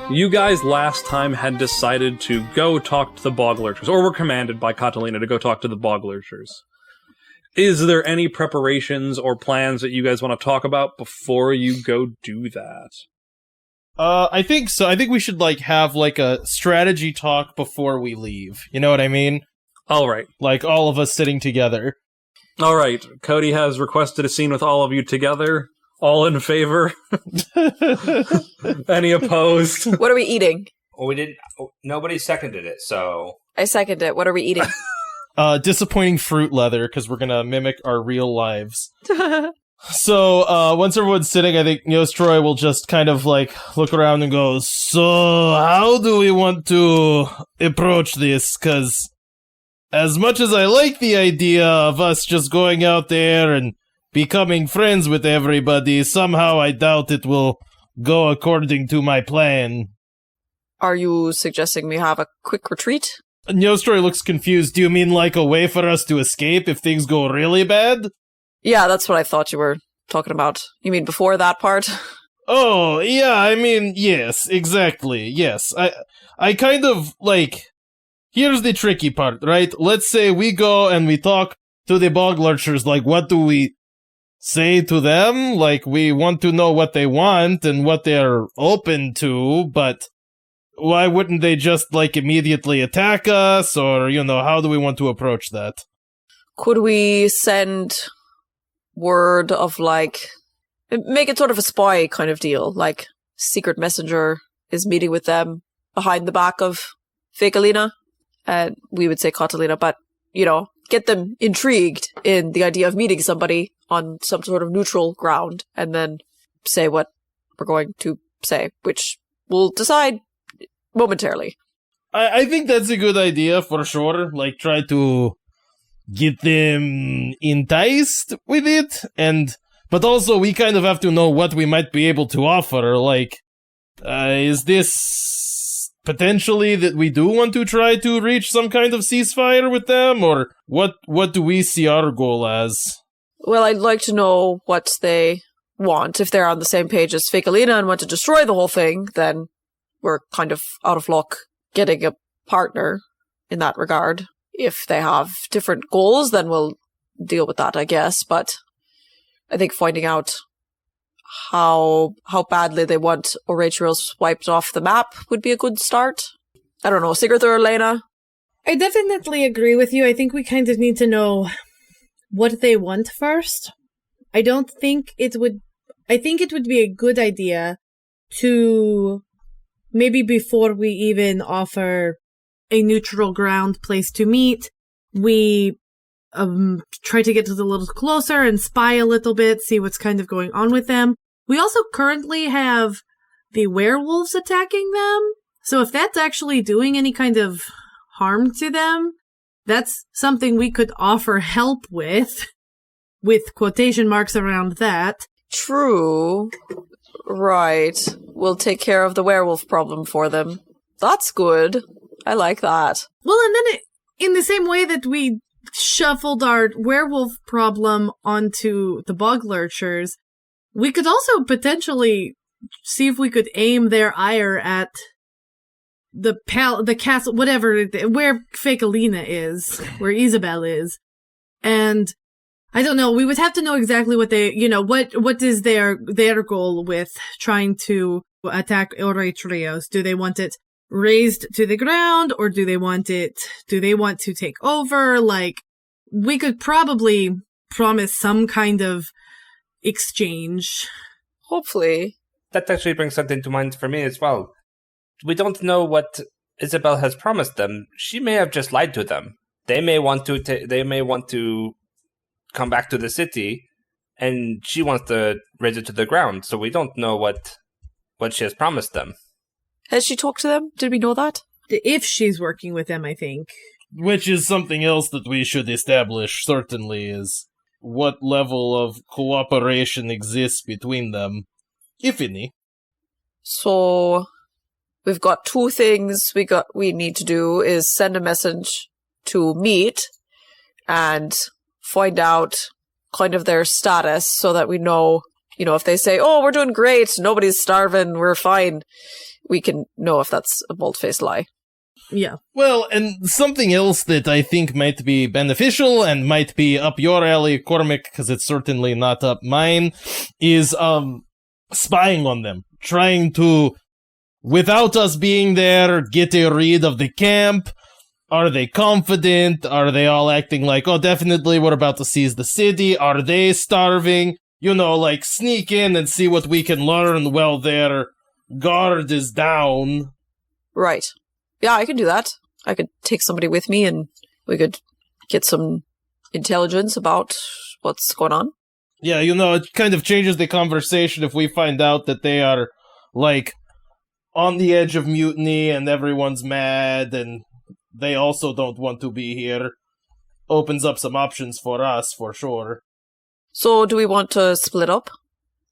You guys last time had decided to go talk to the Boglurchers, or were commanded by Catalina to go talk to the Boglurchers. Is there any preparations or plans that you guys want to talk about before you go do that? I think so. I think we should, have, a strategy talk before we leave. You know what I mean? Alright. Like, all of us sitting together. Alright. Cody has requested a scene with all of you together. All in favor? Any opposed? What are we eating? Well, we didn't. Nobody seconded it, so. I second it. What are we eating? Disappointing fruit leather, because we're gonna mimic our real lives. So, once everyone's sitting, I think Neostroy will just kind of, look around and go, so, how do we want to approach this? Because, as much as I like the idea of us just going out there and becoming friends with everybody, somehow I doubt it will go according to my plan. Are you suggesting we have a quick retreat? Neostroy looks confused. Do you mean a way for us to escape if things go really bad? Yeah, that's what I thought you were talking about. You mean before that part? Oh, yeah, I mean, yes, exactly, yes. I kind of, here's the tricky part, right? Let's say we go and we talk to the Boglurchers, what do we say to them? We want to know what they want and what they're open to, but why wouldn't they just, immediately attack us? Or, how do we want to approach that? Could we send word of, make it sort of a spy kind of deal? Secret messenger is meeting with them behind the back of Fekalina? And we would say Catalina, but, get them intrigued in the idea of meeting somebody on some sort of neutral ground, and then say what we're going to say, which we'll decide momentarily. I think that's a good idea for sure. Try to get them enticed with it, but also we kind of have to know what we might be able to offer. Is this potentially that we do want to try to reach some kind of ceasefire with them, or what do we see our goal as? Well, I'd like to know what they want. If they're on the same page as Fekalina and want to destroy the whole thing, then we're kind of out of luck getting a partner in that regard. If they have different goals, then we'll deal with that, I guess. But I think finding out how badly they want Oratrios wiped off the map would be a good start. I don't know, Sigurd or Elena? I definitely agree with you. I think we kind of need to know what they want first. I think it would be a good idea to, maybe before we even offer a neutral ground place to meet, we try to get a little closer and spy a little bit, see what's kind of going on with them. We also currently have the werewolves attacking them, so if that's actually doing any kind of harm to them, that's something we could offer help with quotation marks around that. True. Right. We'll take care of the werewolf problem for them. That's good. I like that. Well, and then in the same way that we shuffled our werewolf problem onto the Boglurchers, we could also potentially see if we could aim their ire at the castle, whatever, where Fekalina is, where Isabel is. And I don't know, we would have to know exactly what they, what is their goal with trying to attack Oratrios. Do they want it raised to the ground, or do they want to take over? We could probably promise some kind of exchange. Hopefully. That actually brings something to mind for me as well. We don't know what Isabel has promised them. She may have just lied to them. They may want to come back to the city, and she wants to raise it to the ground, so we don't know what she has promised them. Has she talked to them? Did we know that? If she's working with them, I think. Which is something else that we should establish, certainly, is what level of cooperation exists between them, if any. So, we've got two things we need to do is send a message to meet and find out kind of their status so that we know, if they say, oh, we're doing great, nobody's starving, we're fine, we can know if that's a bold-faced lie. Yeah. Well, and something else that I think might be beneficial and might be up your alley, Cormac, because it's certainly not up mine, is spying on them. Trying to, without us being there, get a read of the camp. Are they confident? Are they all acting like, oh, definitely we're about to seize the city? Are they starving? You know, like, sneak in and see what we can learn while their guard is down. Right. Yeah, I could do that. I could take somebody with me and we could get some intelligence about what's going on. Yeah, you know, it kind of changes the conversation if we find out that they are, like, on the edge of mutiny and everyone's mad and they also don't want to be here. Opens up some options for us, for sure. So do we want to split up?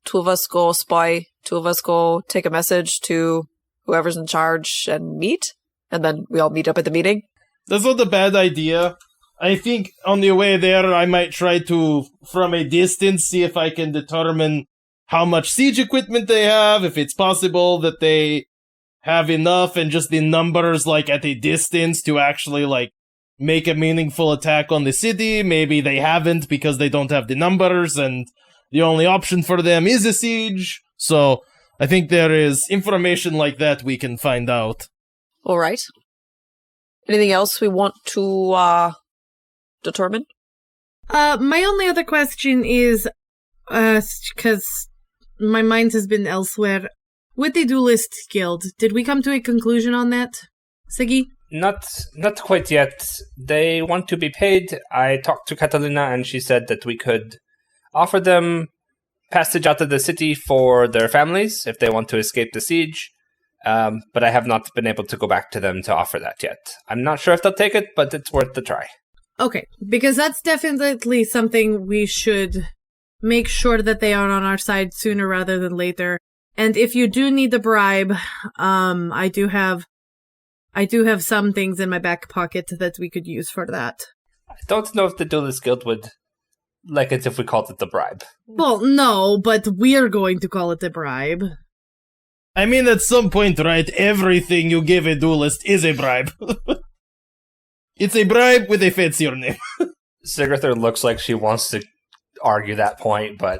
2 of us go spy, 2 of us go take a message to whoever's in charge and meet? And then we all meet up at the meeting? That's not a bad idea. I think on the way there, I might try to, from a distance, see if I can determine how much siege equipment they have, if it's possible that they have enough and just the numbers, like, at a distance to actually, like, make a meaningful attack on the city. Maybe they haven't because they don't have the numbers and the only option for them is a siege. So I think there is information like that we can find out. All right. Anything else we want to determine? My only other question is, because my mind has been elsewhere. With the Duelist Guild, did we come to a conclusion on that, Siggy? Not quite yet. They want to be paid. I talked to Catalina and she said that we could offer them passage out of the city for their families if they want to escape the siege. But I have not been able to go back to them to offer that yet. I'm not sure if they'll take it, but it's worth the try. Okay, because that's definitely something we should make sure that they are on our side sooner rather than later. And if you do need the bribe, I do have some things in my back pocket that we could use for that. I don't know if the Duelist Guild would like it if we called it the bribe. Well, no, but we're going to call it a bribe. I mean, at some point, right, everything you give a duelist is a bribe. It's a bribe with a fancier name. Sigrithur looks like she wants to argue that point, but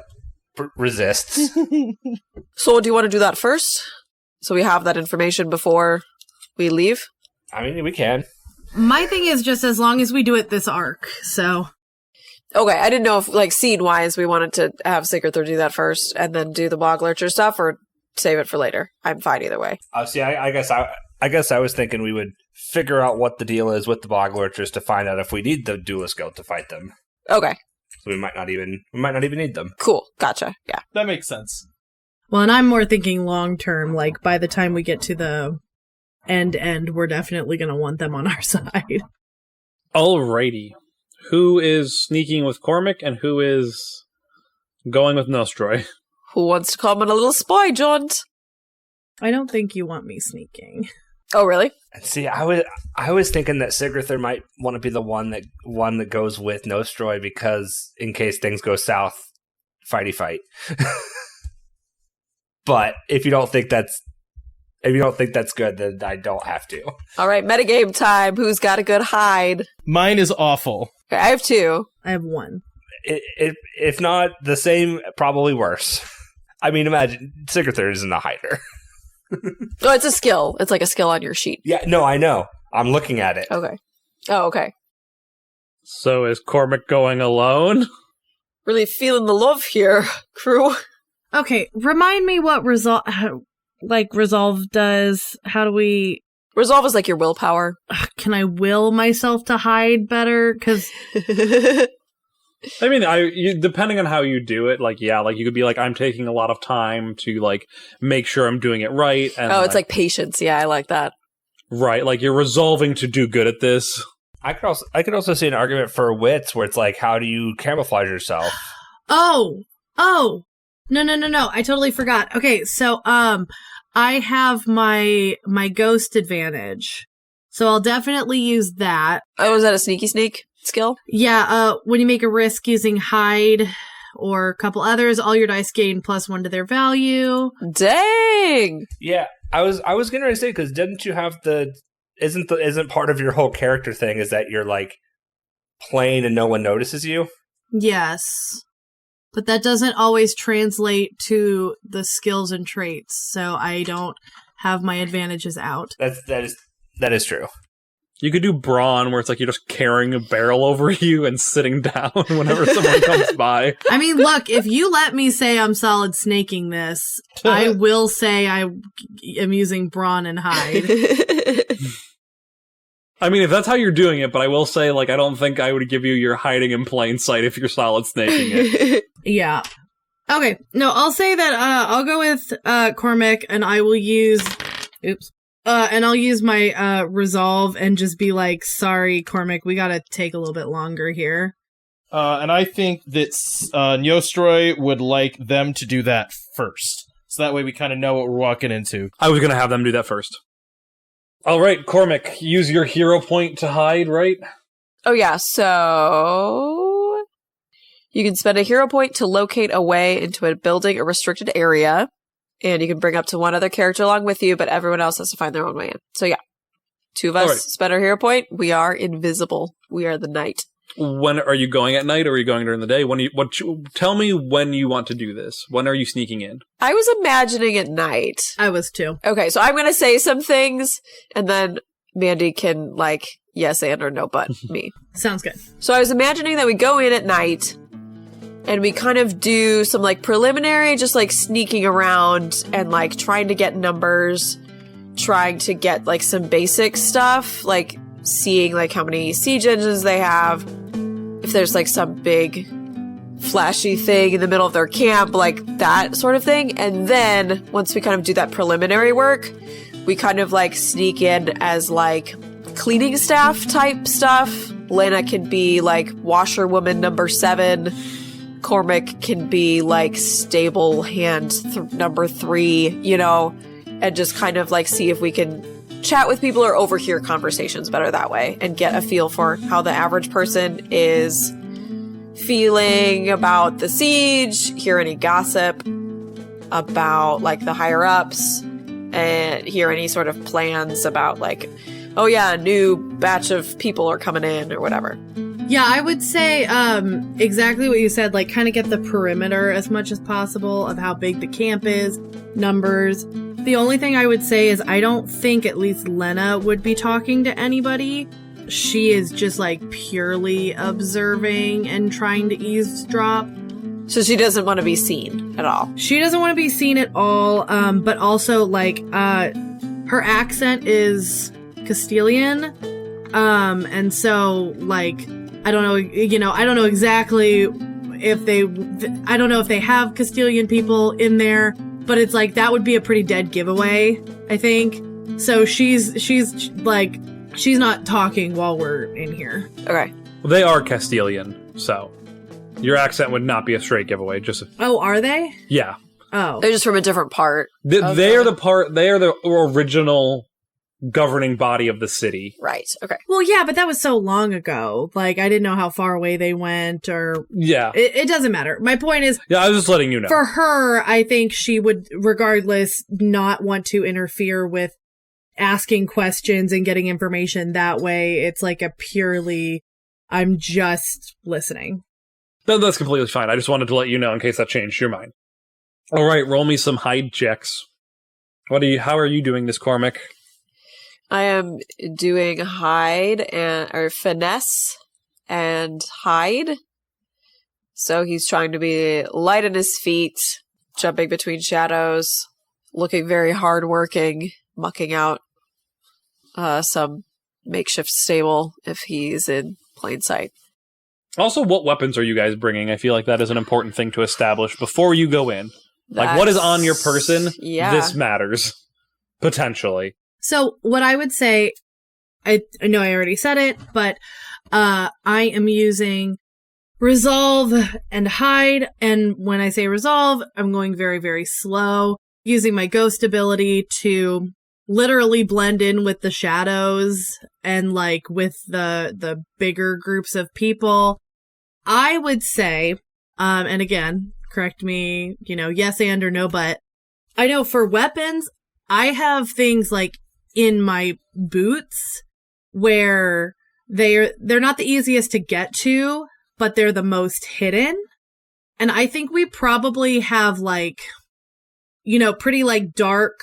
resists. So do you want to do that first? So we have that information before we leave? I mean, we can. My thing is just as long as we do it this arc, so... Okay, I didn't know if, like, scene-wise, we wanted to have Sigrithur do that first and then do the Boglurcher stuff, or save it for later. I'm fine either way. See, I guess I was thinking we would figure out what the deal is with the Boglurchers to find out if we need the Duelist Guild to fight them. Okay. So we might not even need them. Cool. Gotcha. Yeah. That makes sense. Well, and I'm more thinking long-term, like, by the time we get to the end, we're definitely going to want them on our side. Alrighty. Who is sneaking with Cormac and who is going with Nostroy? Who wants to come on a little spy jaunt? I don't think you want me sneaking. Oh, really? See, I was thinking that Sigrithur might want to be the one that goes with Nostroy because in case things go south, fighty fight. But if you don't think that's good, then I don't have to. All right, metagame time. Who's got a good hide? Mine is awful. Okay, I have 2. I have 1. If not the same, probably worse. I mean, imagine Sigrithur isn't a hider. Oh, it's a skill. It's like a skill on your sheet. Yeah, no, I know. I'm looking at it. Okay. Oh, okay. So is Cormac going alone? Really feeling the love here, crew. Okay, remind me what resolve does. How do we... Resolve is like your willpower. Can I will myself to hide better? Because... I mean, depending on how you do it, like, yeah, like, you could be like, I'm taking a lot of time to, like, make sure I'm doing it right. And, it's like patience. Yeah, I like that. Right, like, you're resolving to do good at this. I could also see an argument for wits where it's like, how do you camouflage yourself? Oh! No. I totally forgot. Okay, so, I have my ghost advantage. So I'll definitely use that. Oh, is that a sneaky sneak skill? Yeah, when you make a risk using hide or a couple others, all your dice gain +1 to their value. Dang! Yeah, I was gonna say, because didn't you have isn't part of your whole character thing is that you're like plain and no one notices you? Yes. But that doesn't always translate to the skills and traits, so I don't have my advantages out. That is true. You could do brawn, where it's like you're just carrying a barrel over you and sitting down whenever someone comes by. I mean, look, if you let me say I'm solid snaking this, I will say I am using brawn and hide. I mean, if that's how you're doing it, but I will say, like, I don't think I would give you your hiding in plain sight if you're solid snaking it. Yeah. Okay, no, I'll say that I'll go with Cormac, and I will use... Oops. And I'll use my resolve and just be like, sorry, Cormac, we gotta take a little bit longer here. And I think that Neostroy would like them to do that first. So that way we kind of know what we're walking into. I was going to have them do that first. All right, Cormac, use your hero point to hide, right? Oh, yeah, so you can spend a hero point to locate a way into a building or restricted area. And you can bring up to one other character along with you, but everyone else has to find their own way in. So yeah, 2 of us spend our hero point. We are invisible. We are the night. When are you going at night, or are you going during the day? Tell me when you want to do this. When are you sneaking in? I was imagining at night. I was too. Okay, so I'm going to say some things, and then Mandy can, like, yes and or no but me. Sounds good. So I was imagining that we go in at night, and we kind of do some, like, preliminary, just, like, sneaking around and, like, trying to get numbers, trying to get, like, some basic stuff, like, seeing, like, how many siege engines they have, if there's, like, some big flashy thing in the middle of their camp, like, that sort of thing. And then, once we kind of do that preliminary work, we kind of, like, sneak in as, like, cleaning staff type stuff. Lena can be, like, washerwoman number 7. Cormac can be, like, stable hand number 3, you know, and just kind of, like, see if we can chat with people or overhear conversations better that way and get a feel for how the average person is feeling about the siege, hear any gossip about, like, the higher-ups, and hear any sort of plans about, like, oh yeah, a new batch of people are coming in or whatever. Yeah, I would say exactly what you said, like kind of get the perimeter as much as possible of how big the camp is, numbers. The only thing I would say is I don't think at least Lena would be talking to anybody. She is just like purely observing and trying to eavesdrop. So she doesn't want to be seen at all. She doesn't want to be seen at all, but also like her accent is Castilian. And so like I don't know, you know, I don't know exactly if I don't know if they have Castilian people in there, but it's like that would be a pretty dead giveaway, I think. So she's like, she's not talking while we're in here. Okay. Well, they are Castilian, so your accent would not be a straight giveaway. Oh, are they? Yeah. Oh. They're just from a different part. They are the original governing body of the city. Right. Okay. Well, yeah, but that was so long ago. Like, I didn't know how far away they went, or... Yeah. It doesn't matter. My point is... Yeah, I was just letting you know. For her, I think she would, regardless, not want to interfere with asking questions and getting information that way. It's like a purely, I'm just listening. That's completely fine. I just wanted to let you know in case that changed your mind. All right, roll me some hide checks. How are you doing this, Cormac? I am doing hide or finesse and hide. So he's trying to be light on his feet, jumping between shadows, looking very hardworking, mucking out some makeshift stable if he's in plain sight. Also, what weapons are you guys bringing? I feel like that is an important thing to establish before you go in. Like, what is on your person? Yeah. This matters. Potentially. So what I would say, I know I already said it, but I am using resolve and hide. And when I say resolve, I'm going very, very slow, using my ghost ability to literally blend in with the shadows and like with the bigger groups of people. I would say, and again, correct me, yes and or no, but I know for weapons, I have things like in my boots where they're not the easiest to get to, but they're the most hidden. And I think we probably have like, pretty like dark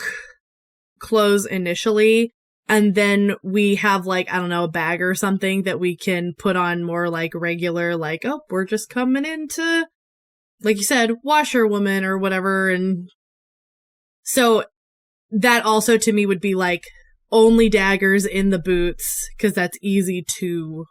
clothes initially. And then we have like, I don't know, a bag or something that we can put on more like regular, like, oh, we're just coming into, like you said, washerwoman or whatever. And so that also to me would be like only daggers in the boots, because that's easy to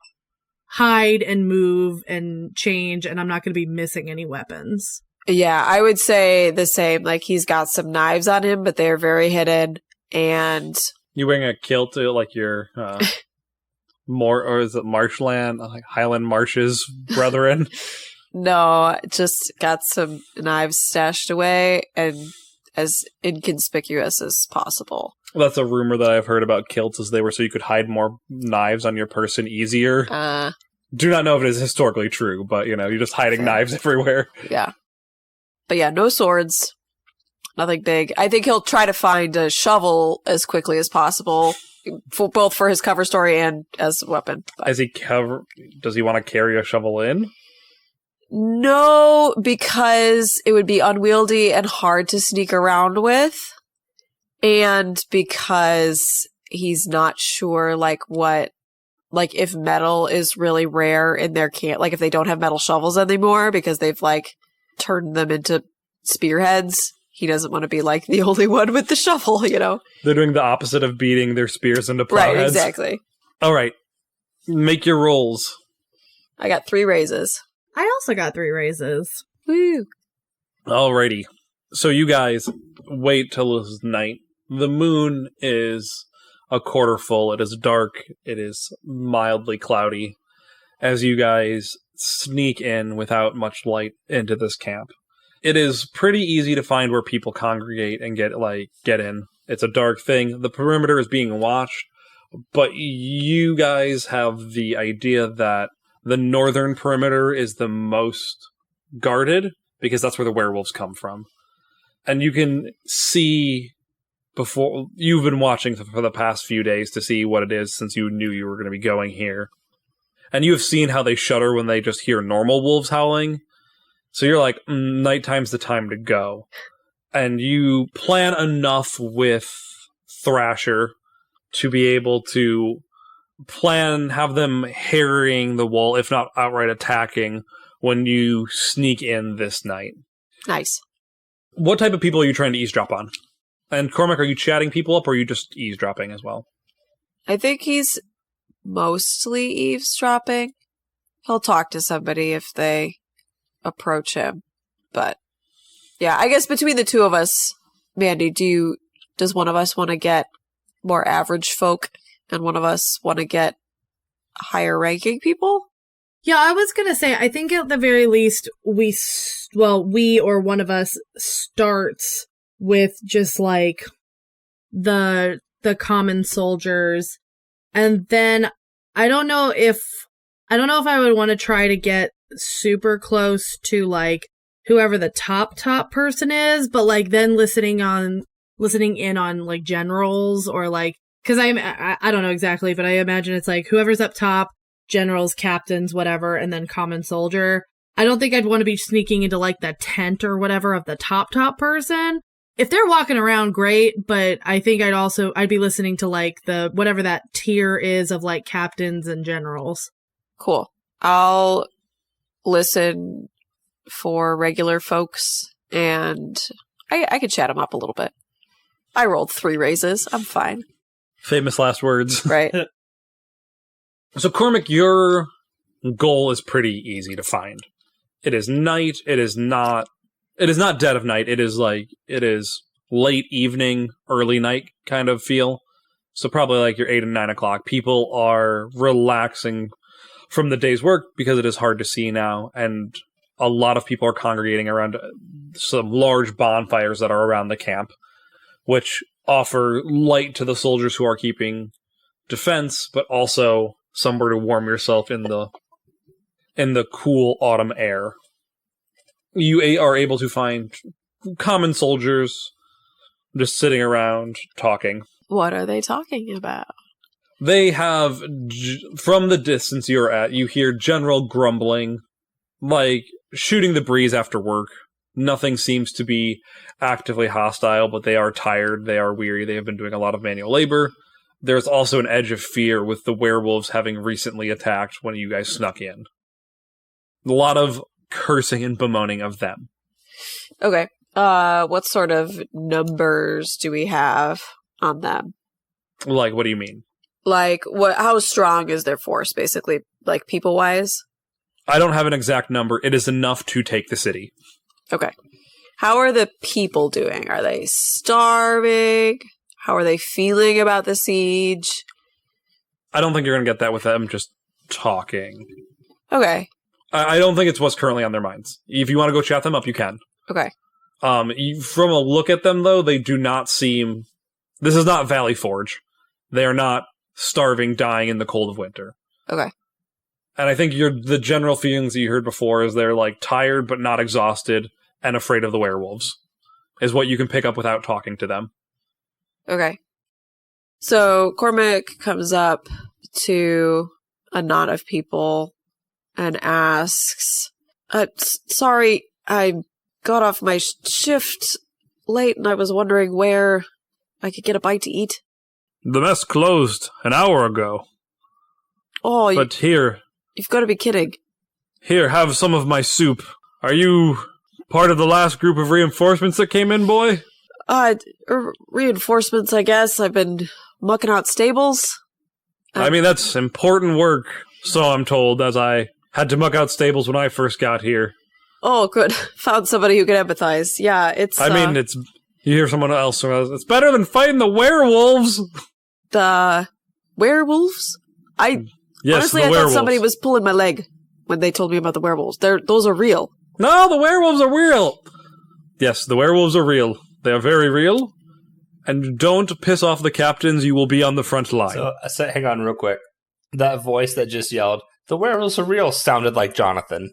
hide and move and change, and I'm not going to be missing any weapons. Yeah, I would say the same. Like, he's got some knives on him, but they're very hidden. And you wearing a kilt like your or is it marshland, like Highland Marshes brethren? no, just got some knives stashed away and as inconspicuous as possible. That's a rumor that I've heard about kilts, is they were so you could hide more knives on your person easier. Do not know if it is historically true, but, you're just hiding knives everywhere. Yeah. But yeah, no swords. Nothing big. I think he'll try to find a shovel as quickly as possible, both for his cover story and as a weapon. Does he want to carry a shovel in? No, because it would be unwieldy and hard to sneak around with. And because he's not sure, if metal is really rare in their camp, like if they don't have metal shovels anymore because they've turned them into spearheads, he doesn't want to be the only one with the shovel, They're doing the opposite of beating their spears into plowheads. Right, exactly. All right. Make your rolls. I got 3 raises. I also got 3 raises. Woo. Alrighty. So you guys wait till it's night. The moon is a quarter full. It is dark. It is mildly cloudy as you guys sneak in without much light into this camp. It is pretty easy to find where people congregate and get in. It's a dark thing. The perimeter is being watched, but you guys have the idea that the northern perimeter is the most guarded because that's where the werewolves come from. And you can see before you've been watching for the past few days to see what it is since you knew you were going to be going here. And you have seen how they shudder when they just hear normal wolves howling. So you're like, nighttime's the time to go. And you plan enough with Thrasher to be able to have them harrying the wall, if not outright attacking, when you sneak in this night. Nice. What type of people are you trying to eavesdrop on? And Cormac, are you chatting people up, or are you just eavesdropping as well? I think he's mostly eavesdropping. He'll talk to somebody if they approach him. But, yeah, I guess between the two of us, Mandy, does one of us want to get more average folk, and one of us want to get higher ranking people? Yeah, I was going to say, I think at the very least, we or one of us starts with just the common soldiers. And then I don't know if I would want to try to get super close to whoever the top person is, but then listening in on generals or because I don't know exactly, but I imagine it's whoever's up top, generals, captains, whatever, and then common soldier. I don't think I'd want to be sneaking into the tent or whatever of the top person. If they're walking around, great, but I think I'd be listening to the whatever that tier is of captains and generals. Cool. I'll listen for regular folks, and I could chat them up a little bit. I rolled 3 raises. I'm fine. Famous last words. Right. So, Cormac, your goal is pretty easy to find. It is night. It is not dead of night. It is late evening, early night kind of feel. So probably your 8 and 9 o'clock. People are relaxing from the day's work because it is hard to see now. And a lot of people are congregating around some large bonfires that are around the camp, which offer light to the soldiers who are keeping defense, but also somewhere to warm yourself in the cool autumn air. You are able to find common soldiers just sitting around talking. What are they talking about? They have, from the distance you're at, you hear general grumbling, like shooting the breeze after work. Nothing seems to be actively hostile, but they are tired, they are weary, they have been doing a lot of manual labor. There's also an edge of fear with the werewolves having recently attacked when you guys snuck in. A lot of cursing and bemoaning of them. Okay. What sort of numbers do we have on them? Like, what do you mean? Like, how strong is their force, basically? Like, people-wise? I don't have an exact number. It is enough to take the city. Okay. How are the people doing? Are they starving? How are they feeling about the siege? I don't think you're going to get that with them just talking. Okay. I don't think it's what's currently on their minds. If you want to go chat them up, you can. Okay. From a look at them, though, they do not seem... This is not Valley Forge. They are not starving, dying in the cold of winter. Okay. And I think the general feelings that you heard before is they're, like, tired but not exhausted and afraid of the werewolves, is what you can pick up without talking to them. Okay. So Cormac comes up to a knot of people and asks, sorry, I got off my shift late and I was wondering where I could get a bite to eat. The mess closed an hour ago. Oh, but here... You've got to be kidding. Here, have some of my soup. Are you part of the last group of reinforcements that came in, boy? Reinforcements, I guess. I've been mucking out stables. I mean, that's important work, so I'm told, as I had to muck out stables when I first got here. Oh, good. Found somebody who can empathize. Yeah, it's... I mean, it's... You hear someone else, it's better than fighting the werewolves! The werewolves? Yes, honestly, I thought somebody was pulling my leg when they told me about the werewolves. Those are real. No, the werewolves are real! Yes, the werewolves are real. They are very real. And don't piss off the captains, you will be on the front line. So hang on real quick. That voice that just yelled, "The werewolves are real," sounded like Jonathan.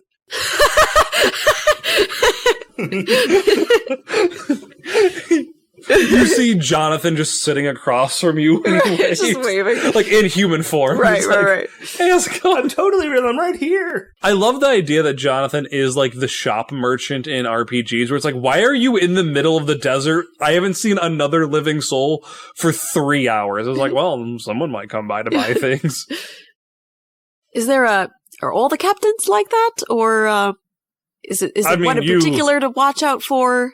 You see Jonathan just sitting across from you. Just waving. Like in human form. Right. Hey, how's it going? I'm totally real. I'm right here. I love the idea that Jonathan is like the shop merchant in RPGs, where it's like, why are you in the middle of the desert? I haven't seen another living soul for 3 hours. I was like, well, someone might come by to buy things. Are all the captains like that? Or is it one in particular to watch out for?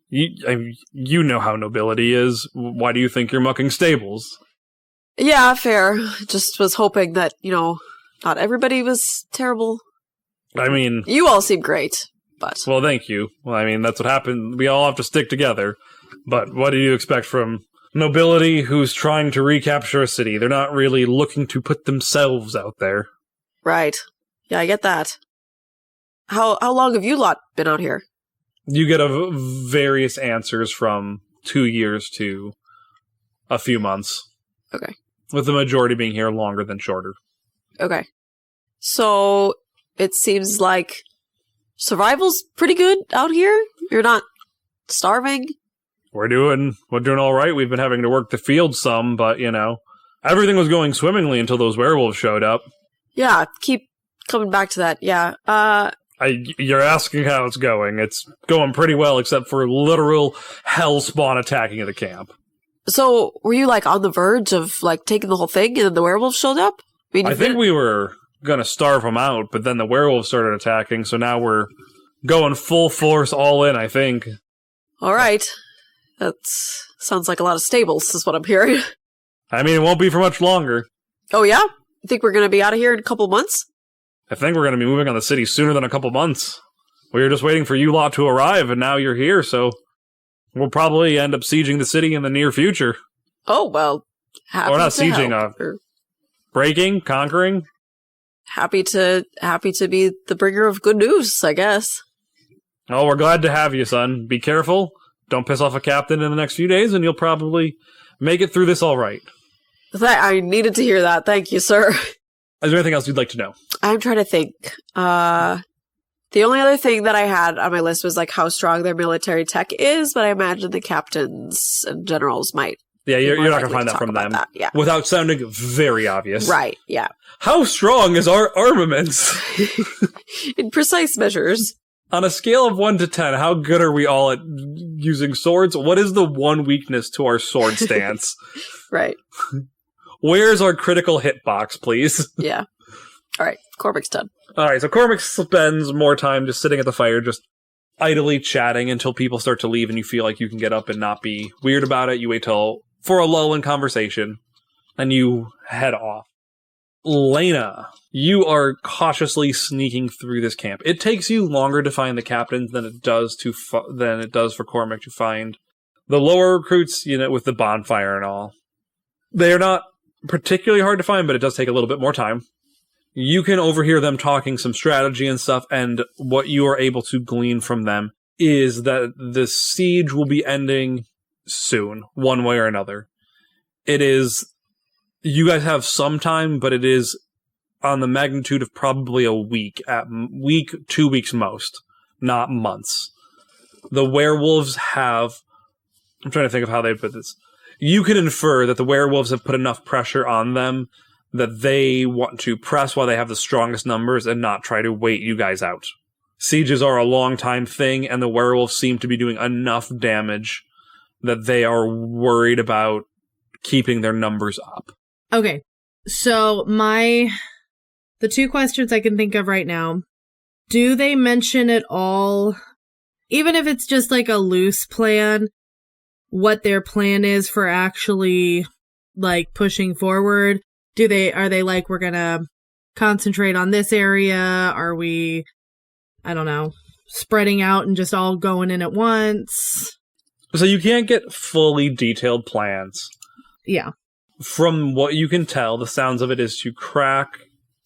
You know how nobility is. Why do you think you're mucking stables? Yeah, fair. Just was hoping that, not everybody was terrible. I mean... You all seem great, but... Well, thank you. Well, I mean, that's what happened. We all have to stick together. But what do you expect from nobility who's trying to recapture a city? They're not really looking to put themselves out there. Right. Yeah, I get that. How long have you lot been out here? You get various answers from 2 years to a few months. Okay. With the majority being here longer than shorter. Okay. So, it seems like survival's pretty good out here? You're not starving? We're doing all right. We've been having to work the field some, but, everything was going swimmingly until those werewolves showed up. Yeah, keep coming back to that. Yeah, You're asking how it's going. It's going pretty well, except for literal hellspawn attacking the camp. So, were you, on the verge of, taking the whole thing, and then the werewolves showed up? I think we were gonna starve them out, but then the werewolves started attacking, so now we're going full force all in, I think. Alright. That sounds like a lot of stables, is what I'm hearing. I mean, it won't be for much longer. Oh, yeah? You think we're gonna be out of here in a couple months? I think we're going to be moving on the city sooner than a couple months. We were just waiting for you lot to arrive, and now you're here, so we'll probably end up sieging the city in the near future. Oh, well, happy or not to sieging, help. breaking, conquering. Happy to be the bringer of good news, I guess. Oh, we're glad to have you, son. Be careful. Don't piss off a captain in the next few days, and you'll probably make it through this all right. I needed to hear that. Thank you, sir. Is there anything else you'd like to know? I'm trying to think. The The only other thing that I had on my list was like how strong their military tech is, but I imagine the captains and generals might. Yeah, you're not going likely to find to that from talk them about that, yeah. without sounding very obvious. Right, yeah. How strong is our armaments? In precise measures. On a scale of 1 to 10, how good are we all at using swords? What is the one weakness to our sword stance? Right. Where's our critical hit box, please? Yeah. All right, Cormac's done. All right, so Cormac spends more time just sitting at the fire, just idly chatting until people start to leave and you feel like you can get up and not be weird about it. You wait for a lull in conversation, and you head off. Lena, you are cautiously sneaking through this camp. It takes you longer to find the captains than it does for Cormac to find the lower recruits, with the bonfire and all. They are not particularly hard to find, but it does take a little bit more time. You can overhear them talking some strategy and stuff, and what you are able to glean from them is that the siege will be ending soon, one way or another. You guys have some time, but it is on the magnitude of probably a week, 2 weeks most, not months. The werewolves I'm trying to think of how they put this. You can infer that the werewolves have put enough pressure on them that they want to press while they have the strongest numbers and not try to wait you guys out. Sieges are a long time thing, and the werewolves seem to be doing enough damage that they are worried about keeping their numbers up. Okay, so the two questions I can think of right now, do they mention at all, even if it's just like a loose plan, what their plan is for actually like pushing forward? Are they like, we're gonna concentrate on this area? Are we, I don't know, spreading out and just all going in at once? So you can't get fully detailed plans. Yeah. From what you can tell, the sounds of it is to crack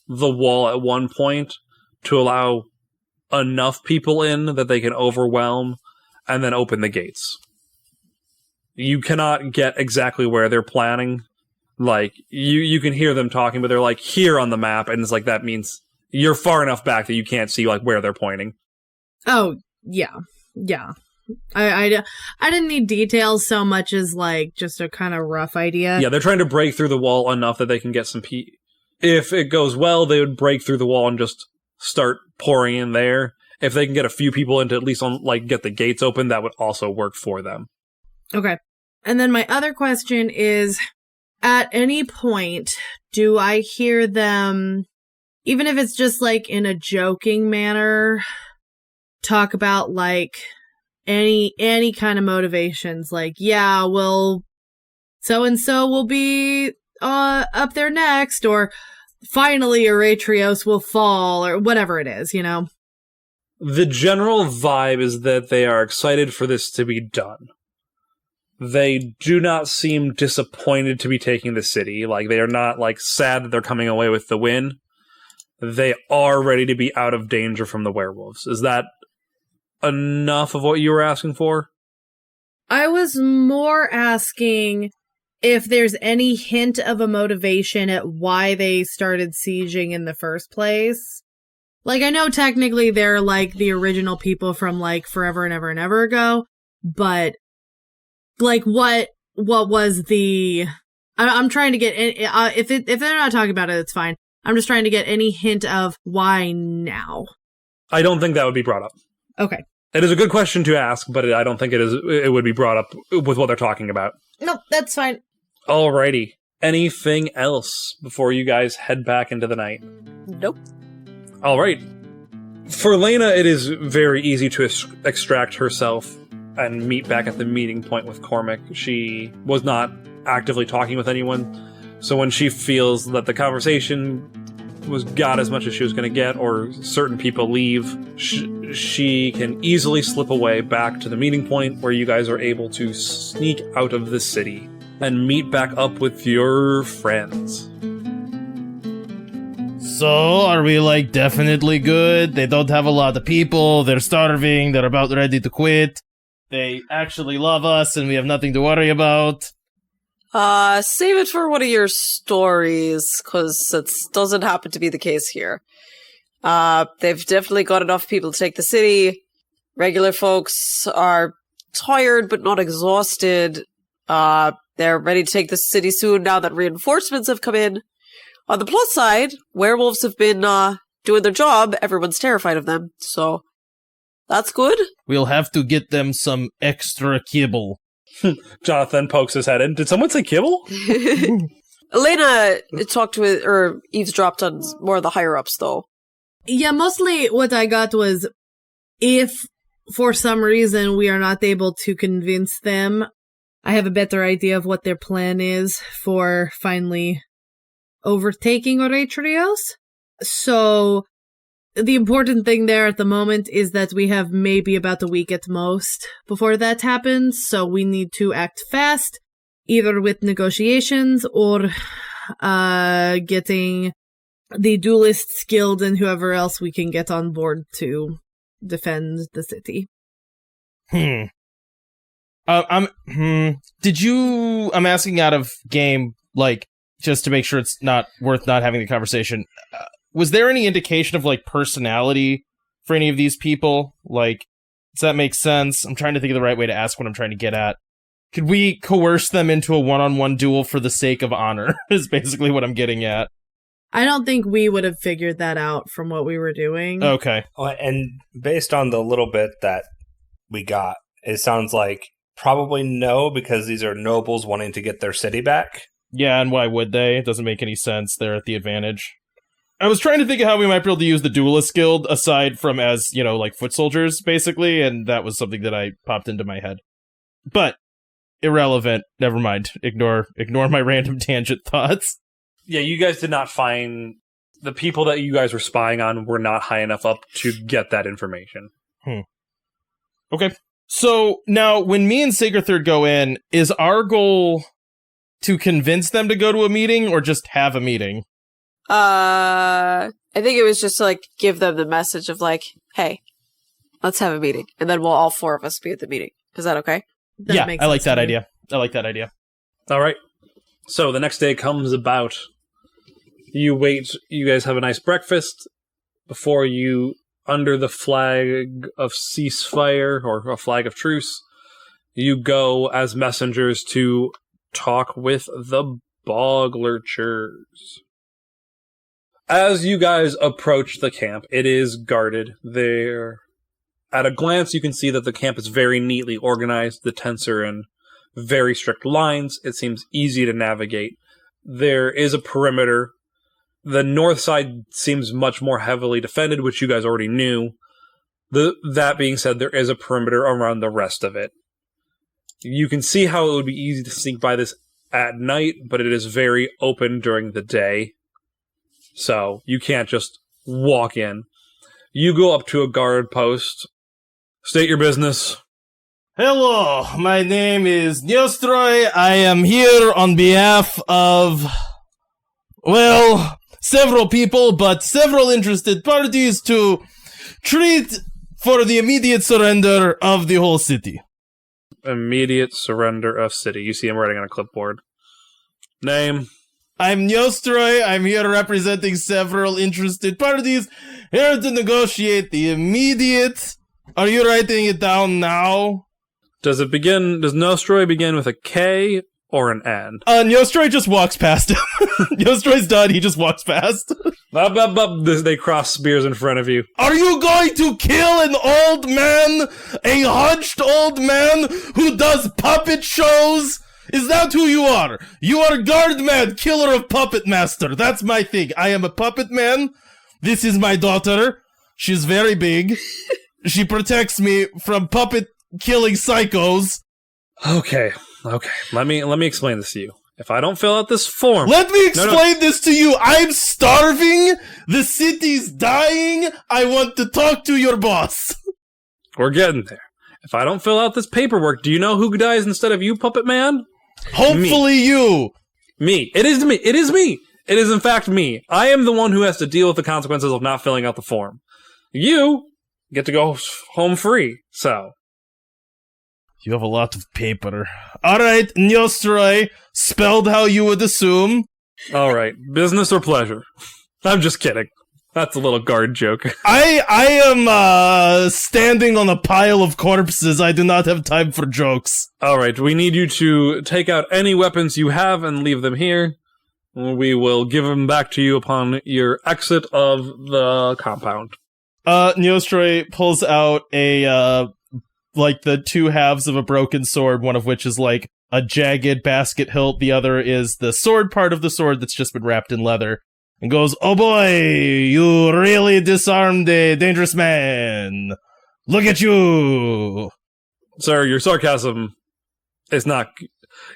the wall at one point to allow enough people in that they can overwhelm and then open the gates. You cannot get exactly where they're planning. Like, you can hear them talking, but they're like here on the map, and it's like that means you're far enough back that you can't see like where they're pointing. Oh, yeah. Yeah. I didn't need details so much as like just a kind of rough idea. Yeah, they're trying to break through the wall enough that they can get some If it goes well, they would break through the wall and just start pouring in there. If they can get a few people into at least get the gates open, that would also work for them. Okay. And then my other question is, at any point, do I hear them, even if it's just like in a joking manner, talk about like any kind of motivations? Like, yeah, well, so-and-so will be up there next, or finally Eretrios will fall, or whatever it is, The general vibe is that they are excited for this to be done. They do not seem disappointed to be taking the city. Like, they are not, sad that they're coming away with the win. They are ready to be out of danger from the werewolves. Is that enough of what you were asking for? I was more asking if there's any hint of a motivation at why they started sieging in the first place. Like, I know technically they're, the original people from, forever and ever and ever ago, but what was the... I'm trying to get... If they're not talking about it, it's fine. I'm just trying to get any hint of why now. I don't think that would be brought up. Okay. It is a good question to ask, but I don't think it would be brought up with what they're talking about. Nope, that's fine. Alrighty. Anything else before you guys head back into the night? Nope. Alright. For Lena, it is very easy to extract herself and meet back at the meeting point with Cormac. She was not actively talking with anyone, so when she feels that the conversation got as much as she was going to get, or certain people leave, she can easily slip away back to the meeting point where you guys are able to sneak out of the city and meet back up with your friends. So, are we, definitely good? They don't have a lot of people, they're starving, they're about ready to quit. They actually love us, and we have nothing to worry about. Save it for one of your stories, because it doesn't happen to be the case here. They've definitely got enough people to take the city. Regular folks are tired but not exhausted. They're ready to take the city soon now that reinforcements have come in. On the plus side, werewolves have been doing their job. Everyone's terrified of them, so that's good. We'll have to get them some extra kibble. Jonathan pokes his head in. Did someone say kibble? Elena talked with, or eavesdropped on more of the higher-ups, though. Yeah, mostly what I got was, if for some reason we are not able to convince them, I have a better idea of what their plan is for finally overtaking Oretrios. So, the important thing there at the moment is that we have maybe about a week at most before that happens, so we need to act fast, either with negotiations or getting the duelists guild and whoever else we can get on board to defend the city. I'm asking out of game, like, just to make sure it's not worth not having the conversation. Was there any indication of, like, personality for any of these people? Like, does that make sense? I'm trying to think of the right way to ask what I'm trying to get at. Could we coerce them into a one-on-one duel for the sake of honor, is basically what I'm getting at. I don't think we would have figured that out from what we were doing. Okay. And based on the little bit that we got, it sounds like probably no, because these are nobles wanting to get their city back. Yeah, and why would they? It doesn't make any sense. They're at the advantage. I was trying to think of how we might be able to use the Duelist Guild aside from as, you know, like foot soldiers, basically, and that was something that I popped into my head. But, irrelevant. Never mind. Ignore my random tangent thoughts. Yeah, you guys did not find... The people that you guys were spying on were not high enough up to get that information. Okay. So, now, when me and Sigerthird go in, is our goal to convince them to go to a meeting, or just have a meeting? I think it was just to, like, give them the message of, like, hey, let's have a meeting. And then we'll all four of us be at the meeting. Is that okay? Yeah, I like that idea. I like that idea. All right. So the next day comes about. You wait. You guys have a nice breakfast before you, under the flag of ceasefire, or a flag of truce, you go as messengers to talk with the Boglurchers. As you guys approach the camp, it is guarded. There, at a glance, you can see that the camp is very neatly organized. The tents are in very strict lines. It seems easy to navigate. There is a perimeter. The north side seems much more heavily defended, which you guys already knew. That being said, there is a perimeter around the rest of it. You can see how it would be easy to sneak by this at night, but it is very open during the day. So, you can't just walk in. You go up to a guard post. State your business. Hello, my name is Neostroy. I am here on behalf of, well, several people, but several interested parties to treat for the immediate surrender of the whole city. Immediate surrender of city. You see him writing on a clipboard. Name? I'm Neostroy. I'm here representing several interested parties, here to negotiate the immediate... Are you writing it down now? Does Nostroy begin with a K or an N? Nostroy just walks past him. Nostroy's done, he just walks past. They cross spears in front of you. Are you going to kill an old man? A hunched old man who does puppet shows? Is that who you are? You are guardman, killer of puppet master. That's my thing. I am a puppet man. This is my daughter. She's very big. She protects me from puppet killing psychos. Okay. Let me explain this to you. If I don't fill out this form... Let me explain this to you. I'm starving. The city's dying. I want to talk to your boss. We're getting there. If I don't fill out this paperwork, do you know who dies instead of you, puppet man? Hopefully you. Me. It is me. It is me. It is in fact me. I am the one who has to deal with the consequences of not filling out the form. You get to go home free, so... You have a lot of paper. Alright, Neostroy, spelled how you would assume. Alright, business or pleasure? I'm just kidding. That's a little guard joke. I am standing on a pile of corpses. I do not have time for jokes. All right, we need you to take out any weapons you have and leave them here. We will give them back to you upon your exit of the compound. Neostroy pulls out a, like the two halves of a broken sword, one of which is like a jagged basket hilt, the other is the sword part of the sword that's just been wrapped in leather, and goes, "Oh boy, you really disarmed a dangerous man. Look at you." Sir, your sarcasm is not...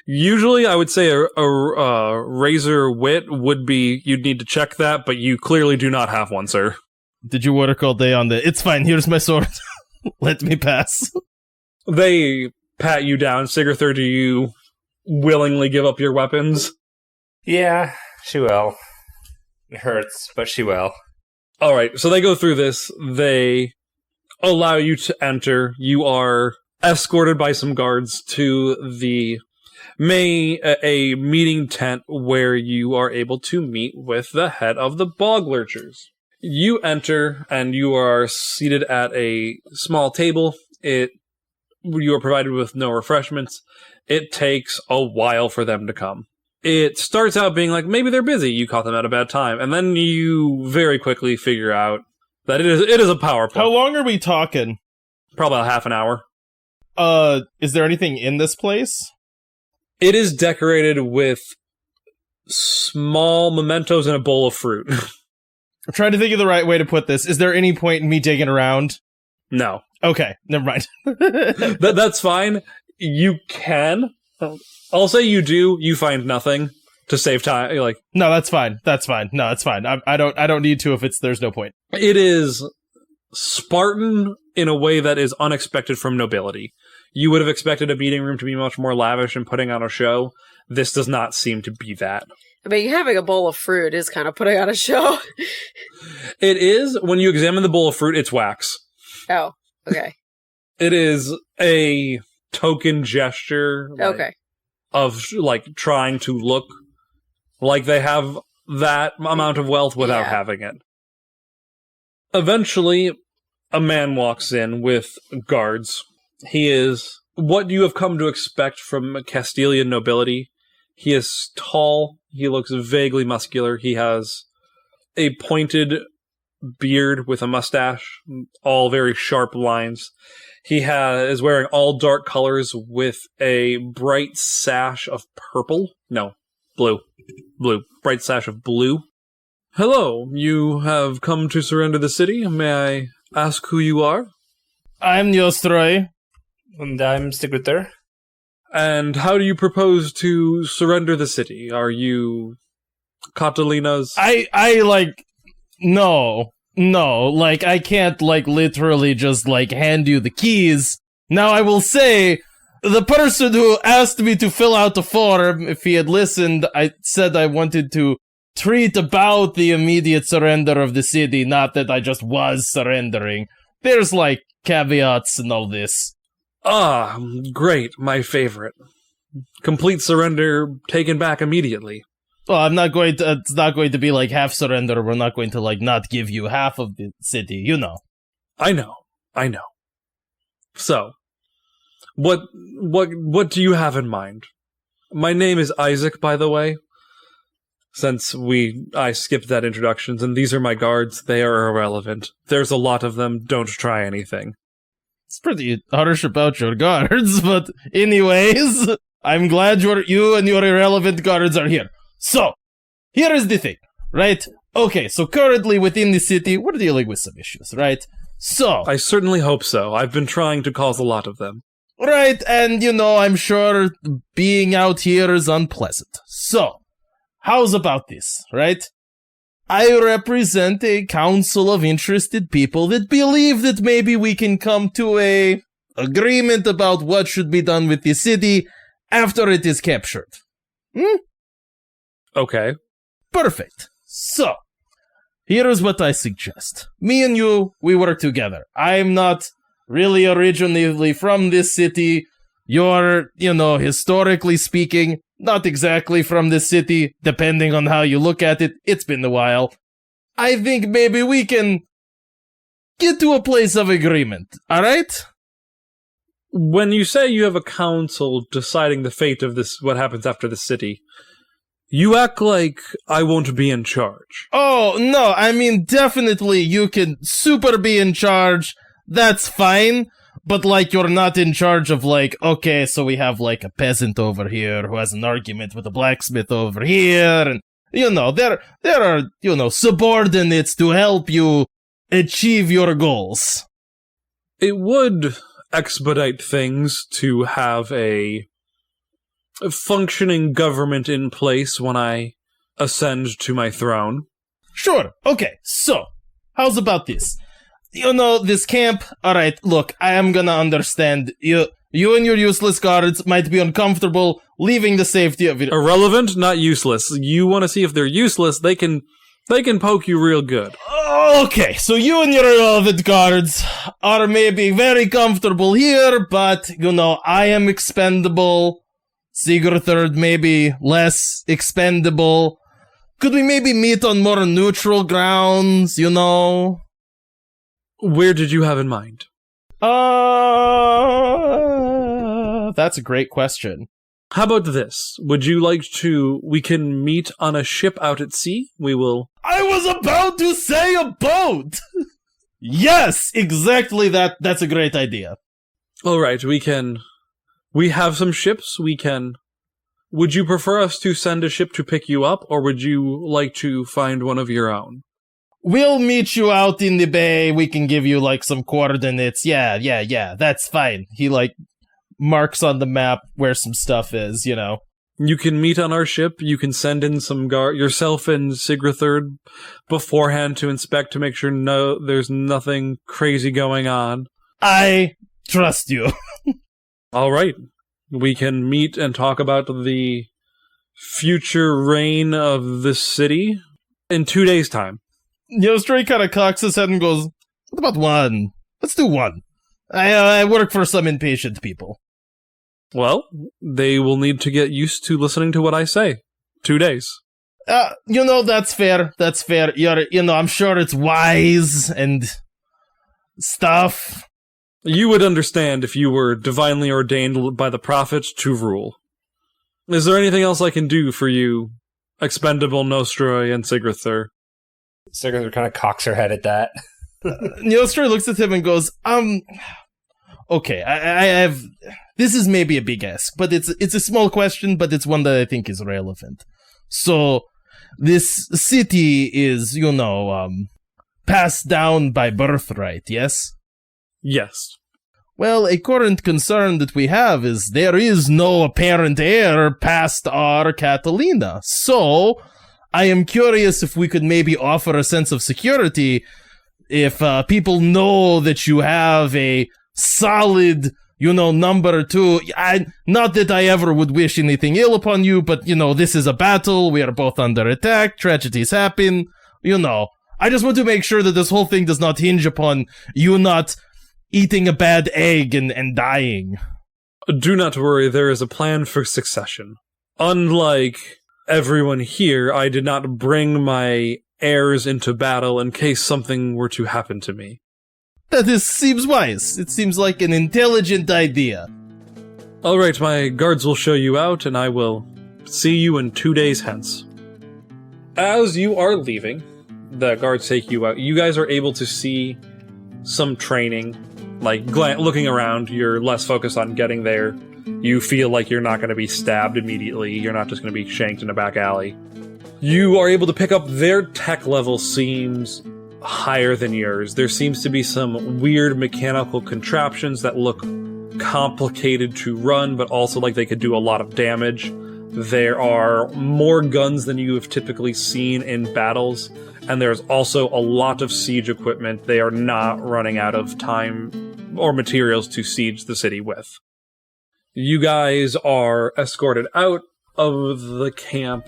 Usually, I would say a razor wit would be, you'd need to check that, but you clearly do not have one, sir. Did you work all day on the, "It's fine, here's my sword. Let me pass"? They pat you down. Sigarthur, do you willingly give up your weapons? Yeah, she will. It hurts, but she will. All right, so they go through this. They allow you to enter. You are escorted by some guards to the a meeting tent where you are able to meet with the head of the Boglurchers. You enter, and you are seated at a small table. You are provided with no refreshments. It takes a while for them to come. It starts out being like, maybe they're busy, you caught them at a bad time, and then you very quickly figure out that it is a power play. How long are we talking? Probably about half an hour. Is there anything in this place? It is decorated with small mementos and a bowl of fruit. I'm trying to think of the right way to put this. Is there any point in me digging around? No. Okay, never mind. That's fine. You can. I'll say you do. You find nothing to save time. Like, no, that's fine. That's fine. No, it's fine. I don't need to if there's no point. It is Spartan in a way that is unexpected from nobility. You would have expected a meeting room to be much more lavish and putting on a show. This does not seem to be that. I mean, having a bowl of fruit is kind of putting on a show. It is. When you examine the bowl of fruit, it's wax. Oh, okay. It is a token gesture. Okay. Of, like, trying to look like they have that amount of wealth without having it. Eventually, a man walks in with guards. He is what you have come to expect from Castilian nobility. He is tall. He looks vaguely muscular. He has a pointed beard with a mustache, all very sharp lines. He is wearing all dark colors with a bright sash of purple. No, blue. Blue. Bright sash of blue. Hello, you have come to surrender the city. May I ask who you are? I'm Neostroy. And I'm Sigarthur. And how do you propose to surrender the city? Are you Catalina's? No, like, I can't, like, literally just, like, hand you the keys. Now, I will say, the person who asked me to fill out the form, if he had listened, I said I wanted to treat about the immediate surrender of the city, not that I just was surrendering. There's, like, caveats and all this. Ah, great, my favorite. Complete surrender taken back immediately. Well, it's not going to be like half surrender. We're not going to, like, not give you half of the city, you know. I know. So, what do you have in mind? My name is Isaac, by the way. Since I skipped that introduction, and these are my guards, they are irrelevant. There's a lot of them, don't try anything. It's pretty harsh about your guards, but anyways, I'm glad you and your irrelevant guards are here. So, here is the thing, right? Okay, so currently within the city, we're dealing with some issues, right? So... I certainly hope so. I've been trying to cause a lot of them. Right, and I'm sure being out here is unpleasant. So, how's about this, right? I represent a council of interested people that believe that maybe we can come to a agreement about what should be done with the city after it is captured. Okay. Perfect. So, here is what I suggest. Me and you, we work together. I'm not really originally from this city. You're, historically speaking, not exactly from this city, depending on how you look at it. It's been a while. I think maybe we can get to a place of agreement, alright? When you say you have a council deciding the fate of this, what happens after the city, you act like I won't be in charge. Oh, no, I mean, definitely you can super be in charge, that's fine, but, like, you're not in charge of, like, okay, so we have, like, a peasant over here who has an argument with a blacksmith over here, and, you know, there are, you know, subordinates to help you achieve your goals. It would expedite things to have a functioning government in place when I ascend to my throne. Sure, okay, so, how's about this? You know, this camp, alright, look, I am gonna understand, you and your useless guards might be uncomfortable leaving the safety of it. Irrelevant, not useless. You want to see if they're useless, they can poke you real good. Okay, so you and your irrelevant guards are maybe very comfortable here, but, you know, I am expendable. Sigurd maybe less expendable. Could we maybe meet on more neutral grounds, you know? Where did you have in mind? That's a great question. How about this? Would you like to... We can meet on a ship out at sea? We will... I was about to say a boat! Yes, exactly that. That's a great idea. Alright, we can... We have some ships, we can... Would you prefer us to send a ship to pick you up, or would you like to find one of your own? We'll meet you out in the bay, we can give you, like, some coordinates. Yeah, that's fine. He, like, marks on the map where some stuff is, you know. You can meet on our ship, you can send in some yourself and Sigurd beforehand to inspect to make sure there's nothing crazy going on. I trust you. Alright. We can meet and talk about the future reign of this city in 2 days' time. Stray kind of cocks his head and goes, what about one? Let's do one. I work for some impatient people. Well, they will need to get used to listening to what I say. 2 days. You know, that's fair. That's fair. I'm sure it's wise and stuff. You would understand if you were divinely ordained by the prophet to rule. Is there anything else I can do for you, expendable Nostroy and Sigurd? Sigurd kind of cocks her head at that. Nostroy looks at him and goes, okay, I have... This is maybe a big ask, but it's a small question, but it's one that I think is relevant. So, this city is, passed down by birthright, yes? Yes. Well, a current concern that we have is there is no apparent heir past our Catalina. So, I am curious if we could maybe offer a sense of security if people know that you have a solid, number two. Not that I ever would wish anything ill upon you, but, this is a battle. We are both under attack. Tragedies happen. I just want to make sure that this whole thing does not hinge upon you not eating a bad egg and dying. Do not worry, there is a plan for succession. Unlike everyone here, I did not bring my heirs into battle in case something were to happen to me. Seems wise. It seems like an intelligent idea. Alright, my guards will show you out, and I will see you in 2 days hence. As you are leaving, the guards take you out. You guys are able to see some training. Like, looking around, you're less focused on getting there. You feel like you're not going to be stabbed immediately. You're not just going to be shanked in a back alley. You are able to pick up their tech level seems higher than yours. There seems to be some weird mechanical contraptions that look complicated to run, but also like they could do a lot of damage. There are more guns than you have typically seen in battles, and there's also a lot of siege equipment they are not running out of time or materials to siege the city with. You guys are escorted out of the camp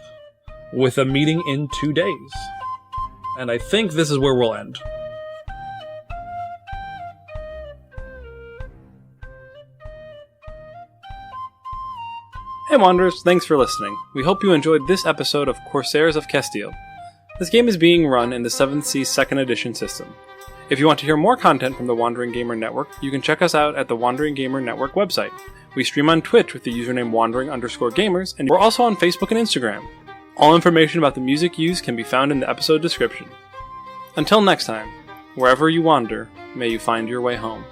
with a meeting in 2 days. And I think this is where we'll end. Hey Wanderers, thanks for listening. We hope you enjoyed this episode of Corsairs of Castille. This game is being run in the 7th Sea 2nd Edition system. If you want to hear more content from the Wandering Gamer Network, you can check us out at the Wandering Gamer Network website. We stream on Twitch with the username wandering_gamers, and we're also on Facebook and Instagram. All information about the music used can be found in the episode description. Until next time, wherever you wander, may you find your way home.